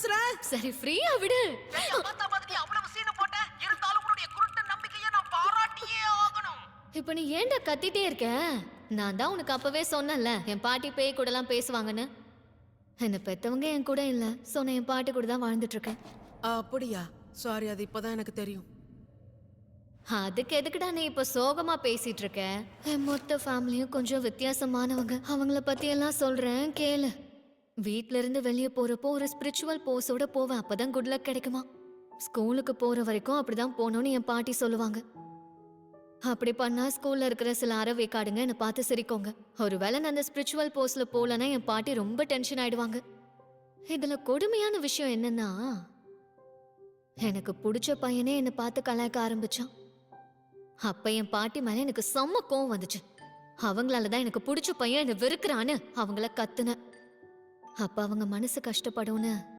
பேசுற? சரி ஃப்ரீயா விடு. அவ்வளவு சீன் போட்ட இருந்தாலும் உன்னுடைய குருட்டு நம்பிக்கையை நான் பாராட்டியே ஆகணும். இப்ப நீ ஏன்டா கத்திட்டே இருக்க? நான் தான் உனக்கு அப்பவே சொன்னேன்ல என் பாட்டி பேய் கூடலாம் பேசுவாங்கன்னு. என்ன பெத்தவங்க என் கூட இல்ல, சோ நான் என் பாட்டி கூட தான் வாழ்ந்துட்டு இருக்கேன். அப்படியா? சாரி, அது இப்பதான் எனக்கு தெரியும். அதுக்கு எதுக்குடா நீ இப்ப சோகமா பேசிட்டு இருக்க? என் மொத்த ஃபேமிலியும் கொஞ்சம் வித்தியாசமானவங்க. அவங்கள பத்தி எல்லாம் சொல்றேன் கேளு. வீட்ல இருந்து வெளியே போறப்போ ஒரு ஸ்பிரிச்சுவல் போஸோட போவேன், அப்பதான் குட் லக் கிடைக்குமா. ஸ்கூலுக்கு போற வரைக்கும் அப்படிதான் போகணும்னு என் பாட்டி சொல்லுவாங்க. அப்படி பண்ணா ஸ்கூல்ல இருக்கிற சில அறவேக்காடுங்க என்னை பார்த்து சிரிக்கோங்க. ஒருவேளை நான் அந்த ஸ்பிரிச்சுவல் போஸ்ல போலன்னா என் பாட்டி ரொம்ப டென்ஷன் ஆயிடுவாங்க. இதுல கொடுமையான விஷயம் என்னன்னா, எனக்கு பிடிச்ச பையனே என்னை பார்த்து கலாய்க்க ஆரம்பிச்சான். அப்ப என் பாட்டி மேல எனக்கு செம்ம கோவம் வந்துச்சு. அவங்களாலதான் எனக்கு பிடிச்ச பையன் என்ன வெறுக்கிறான்னு அவங்கள கத்துன. அப்ப அவங்க மனசு கஷ்டப்படும்னு